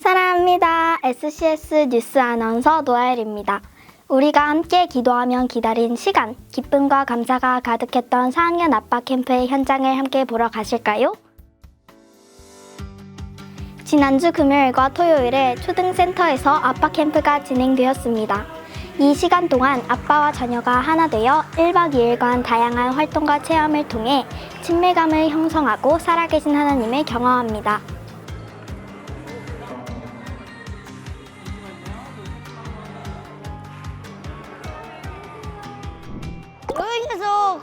사랑합니다. SCS 뉴스 아나운서 노아엘입니다. 우리가 함께 기도하며 기다린 시간, 기쁨과 감사가 가득했던 4학년 아빠 캠프의 현장을 함께 보러 가실까요? 지난주 금요일과 토요일에 초등센터에서 아빠 캠프가 진행되었습니다. 이 시간 동안 아빠와 자녀가 하나 되어 1박 2일간 다양한 활동과 체험을 통해 친밀감을 형성하고 살아계신 하나님을 경험합니다. 여행에서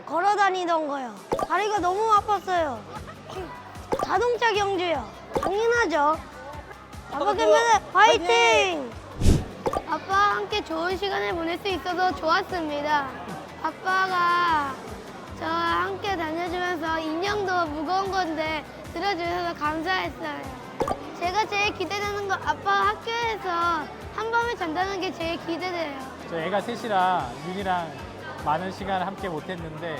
걸어 다니던 거요. 다리가 너무 아팠어요. 자동차 경주요. 당연하죠. 아빠 캠프는 화이팅! 아빠와 함께 좋은 시간을 보낼 수 있어서 좋았습니다. 아빠가 저와 함께 다녀주면서 인형도 무거운 건데 들어주셔서 감사했어요. 제가 제일 기대되는 건 아빠가 학교에서 한밤을 잔다는 게 제일 기대돼요. 저 애가 셋이라 윤이랑 많은 시간을 함께 못했는데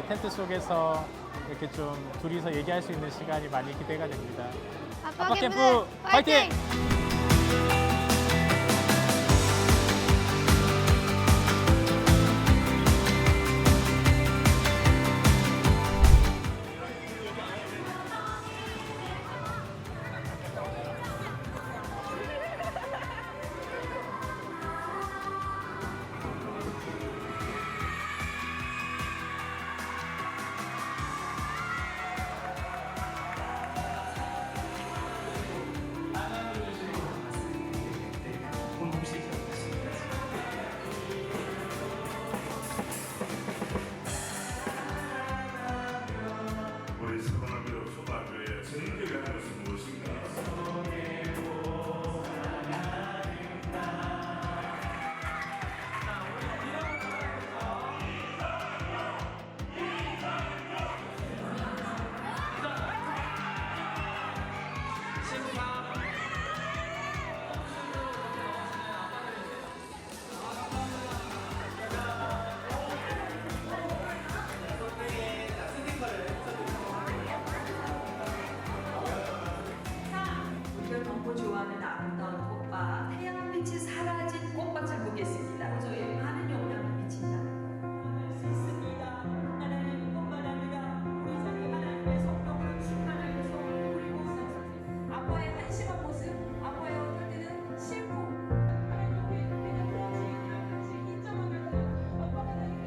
텐트 속에서 이렇게 좀 둘이서 얘기할 수 있는 시간이 많이 기대가 됩니다. 아빠 캠프 화이팅! 우리 사랑하며 소망교회 진리가 하는 것은 무엇인가? 우리가 덮고 좋아하는 아름다운 꽃과 태양 빛이 사라진 꽃밭을 보겠습니다. 저의 많은 영향을 미친다. 수 있습니다. 하나님 뿐만 아니라 우리 자기 하나님의 성령으로 충만하여서 그리고 아빠의 한심한 모습, 아빠의 어떨 때는 실패. 하나님의 은혜를 같이 인정하면서 아빠가 나에게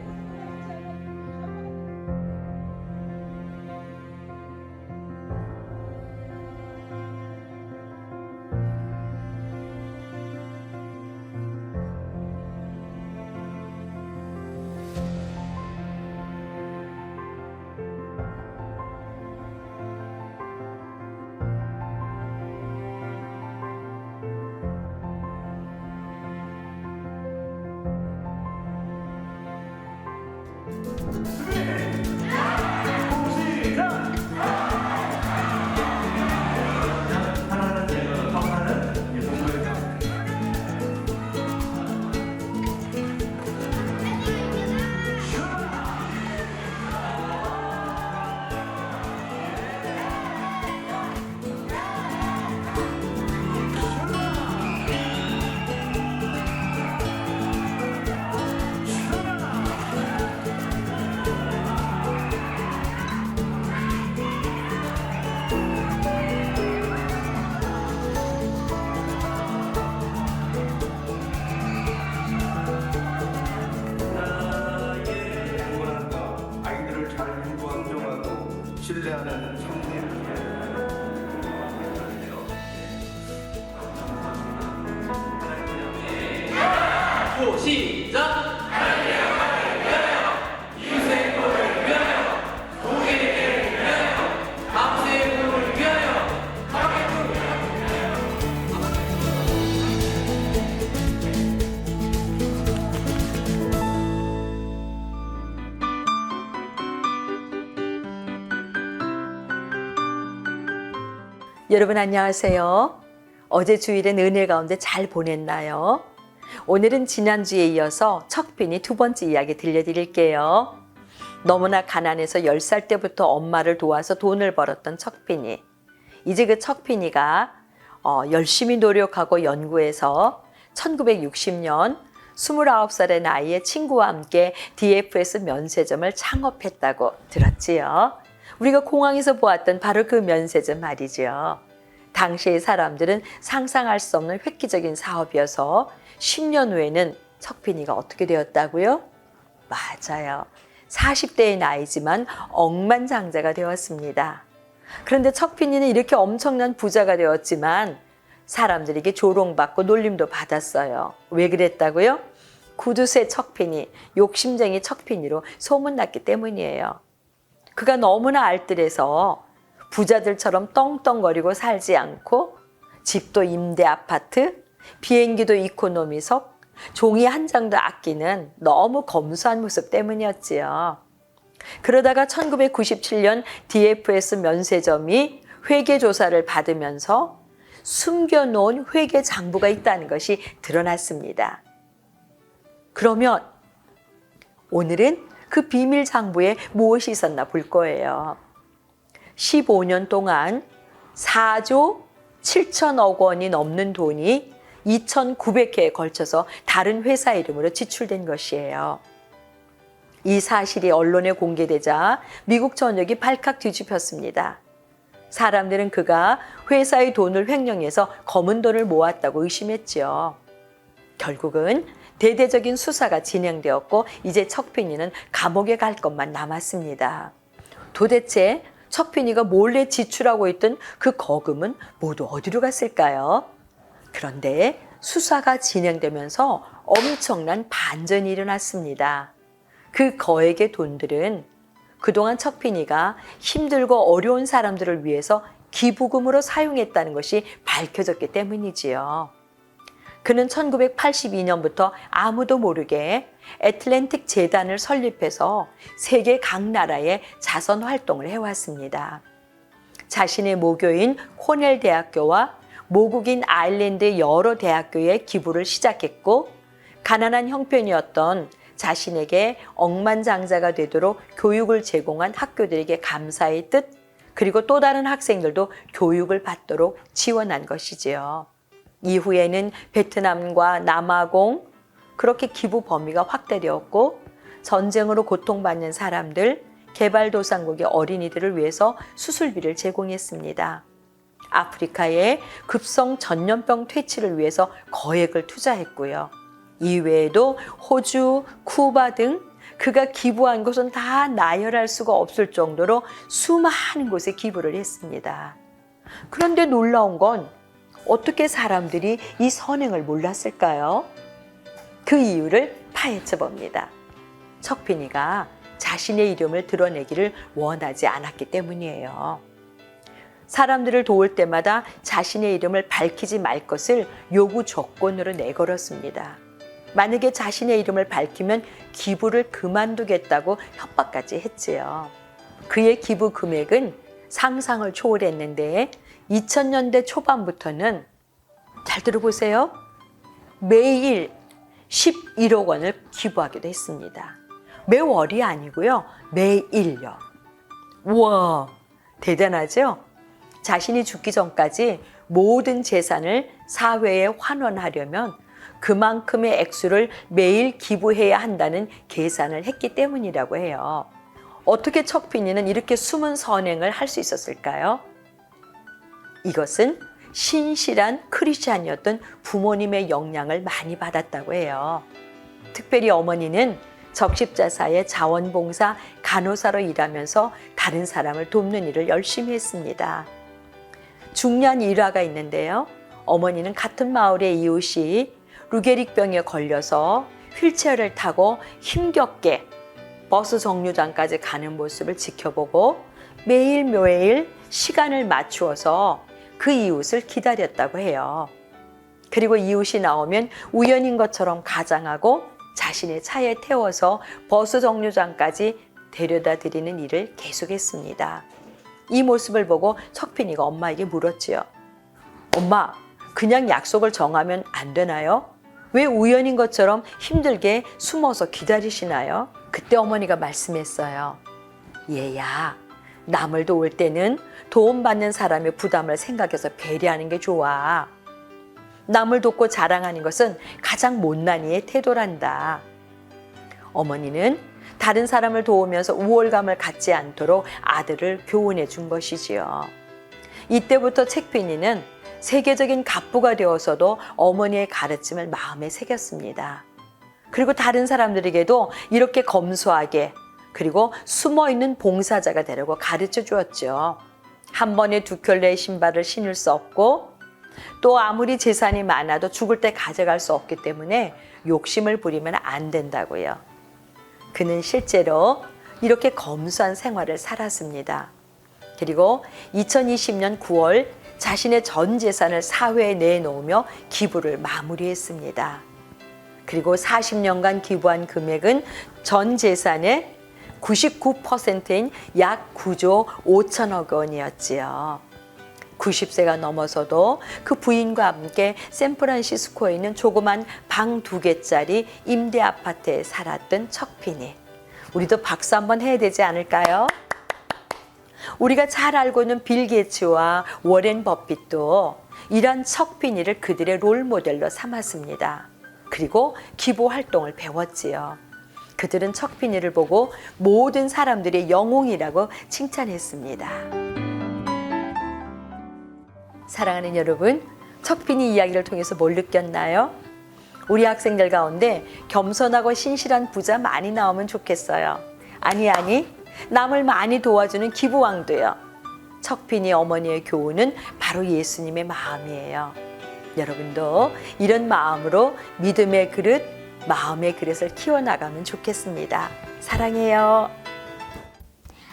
아이들을 잘 인도하고 신뢰하는 성님. 시작! 여러분 안녕하세요. 어제 주일엔 은혜 가운데 잘 보냈나요? 오늘은 지난주에 이어서 척빈이 두 번째 이야기 들려드릴게요. 너무나 가난해서 10살 때부터 엄마를 도와서 돈을 벌었던 척빈이. 이제 그 척빈이가 열심히 노력하고 연구해서 1960년 29살의 나이에 친구와 함께 DFS 면세점을 창업했다고 들었지요. 우리가 공항에서 보았던 바로 그 면세점 말이죠. 당시의 사람들은 상상할 수 없는 획기적인 사업이어서 10년 후에는 척빈이가 어떻게 되었다고요? 맞아요. 40대의 나이지만 억만장자가 되었습니다. 그런데 척빈이는 이렇게 엄청난 부자가 되었지만 사람들에게 조롱받고 놀림도 받았어요. 왜 그랬다고요? 구두쇠 척빈이, 욕심쟁이 척빈이로 소문났기 때문이에요. 그가 너무나 알뜰해서 부자들처럼 떵떵거리고 살지 않고 집도 임대 아파트, 비행기도 이코노미석, 종이 한 장도 아끼는 너무 검소한 모습 때문이었지요. 그러다가 1997년 DFS 면세점이 회계조사를 받으면서 숨겨놓은 회계 장부가 있다는 것이 드러났습니다. 그러면 오늘은 그 비밀 장부에 무엇이 있었나 볼 거예요. 15년 동안 4조 7천억 원이 넘는 돈이 2,900회에 걸쳐서 다른 회사 이름으로 지출된 것이에요. 이 사실이 언론에 공개되자 미국 전역이 발칵 뒤집혔습니다. 사람들은 그가 회사의 돈을 횡령해서 검은 돈을 모았다고 의심했죠. 결국은 대대적인 수사가 진행되었고 이제 척빈이는 감옥에 갈 것만 남았습니다. 도대체 척빈이가 몰래 지출하고 있던 그 거금은 모두 어디로 갔을까요? 그런데 수사가 진행되면서 엄청난 반전이 일어났습니다. 그 거액의 돈들은 그동안 척빈이가 힘들고 어려운 사람들을 위해서 기부금으로 사용했다는 것이 밝혀졌기 때문이지요. 그는 1982년부터 아무도 모르게 애틀랜틱 재단을 설립해서 세계 각 나라에 자선 활동을 해왔습니다. 자신의 모교인 코넬 대학교와 모국인 아일랜드 여러 대학교에 기부를 시작했고 가난한 형편이었던 자신에게 억만장자가 되도록 교육을 제공한 학교들에게 감사의 뜻, 그리고 또 다른 학생들도 교육을 받도록 지원한 것이지요. 이후에는 베트남과 남아공, 그렇게 기부 범위가 확대되었고 전쟁으로 고통받는 사람들, 개발도상국의 어린이들을 위해서 수술비를 제공했습니다. 아프리카의 급성 전염병 퇴치를 위해서 거액을 투자했고요. 이외에도 호주, 쿠바 등 그가 기부한 곳은 다 나열할 수가 없을 정도로 수많은 곳에 기부를 했습니다. 그런데 놀라운 건 어떻게 사람들이 이 선행을 몰랐을까요? 그 이유를 파헤쳐 봅니다. 척빈이가 자신의 이름을 드러내기를 원하지 않았기 때문이에요. 사람들을 도울 때마다 자신의 이름을 밝히지 말 것을 요구 조건으로 내걸었습니다. 만약에 자신의 이름을 밝히면 기부를 그만두겠다고 협박까지 했지요. 그의 기부 금액은 상상을 초월했는데 2000년대 초반부터는 잘 들어보세요. 매일 11억 원을 기부하기도 했습니다. 매월이 아니고요. 매일요. 우와, 대단하죠? 자신이 죽기 전까지 모든 재산을 사회에 환원하려면 그만큼의 액수를 매일 기부해야 한다는 계산을 했기 때문이라고 해요. 어떻게 척빈이는 이렇게 숨은 선행을 할 수 있었을까요? 이것은 신실한 크리스찬이었던 부모님의 영향을 많이 받았다고 해요. 특별히 어머니는 적십자사의 자원봉사 간호사로 일하면서 다른 사람을 돕는 일을 열심히 했습니다. 중요한 일화가 있는데요. 어머니는 같은 마을의 이웃이 루게릭병에 걸려서 휠체어를 타고 힘겹게 버스 정류장까지 가는 모습을 지켜보고 매일매일 시간을 맞추어서 그 이웃을 기다렸다고 해요. 그리고 이웃이 나오면 우연인 것처럼 가장하고 자신의 차에 태워서 버스 정류장까지 데려다 드리는 일을 계속했습니다. 이 모습을 보고 척빈이가 엄마에게 물었지요. 엄마, 그냥 약속을 정하면 안 되나요? 왜 우연인 것처럼 힘들게 숨어서 기다리시나요? 그때 어머니가 말씀했어요. 얘야, 남을 도울 때는 도움받는 사람의 부담을 생각해서 배려하는 게 좋아. 남을 돕고 자랑하는 것은 가장 못난 이의 태도란다. 어머니는 다른 사람을 도우면서 우월감을 갖지 않도록 아들을 교훈해 준 것이지요. 이때부터 책빈이는 세계적인 갑부가 되어서도 어머니의 가르침을 마음에 새겼습니다. 그리고 다른 사람들에게도 이렇게 검소하게 그리고 숨어있는 봉사자가 되려고 가르쳐 주었죠. 한 번에 2켤레의 신발을 신을 수 없고 또 아무리 재산이 많아도 죽을 때 가져갈 수 없기 때문에 욕심을 부리면 안 된다고요. 그는 실제로 이렇게 검소한 생활을 살았습니다. 그리고 2020년 9월 자신의 전 재산을 사회에 내놓으며 기부를 마무리했습니다. 그리고 40년간 기부한 금액은 전 재산의 99%인 약 9조 5천억 원이었지요. 90세가 넘어서도 그 부인과 함께 샌프란시스코에 있는 조그만 방 2개짜리 임대 아파트에 살았던 척빈이. 우리도 박수 한번 해야 되지 않을까요? 우리가 잘 알고 있는 빌 게이츠와 워렌 버핏도 이런 척빈이를 그들의 롤 모델로 삼았습니다. 그리고 기부 활동을 배웠지요. 그들은 척빈이를 보고 모든 사람들의 영웅이라고 칭찬했습니다. 사랑하는 여러분, 척빈이 이야기를 통해서 뭘 느꼈나요? 우리 학생들 가운데 겸손하고 신실한 부자 많이 나오면 좋겠어요. 아니, 남을 많이 도와주는 기부왕도요. 척빈이 어머니의 교훈은 바로 예수님의 마음이에요. 여러분도 이런 마음으로 믿음의 그릇, 마음의 그릇을 키워나가면 좋겠습니다. 사랑해요.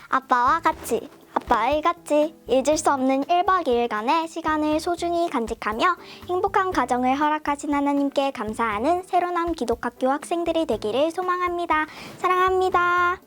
아빠와 같이, 아빠의 같이 잊을 수 없는 1박 2일간의 시간을 소중히 간직하며 행복한 가정을 허락하신 하나님께 감사하는 새로남 기독학교 학생들이 되기를 소망합니다. 사랑합니다.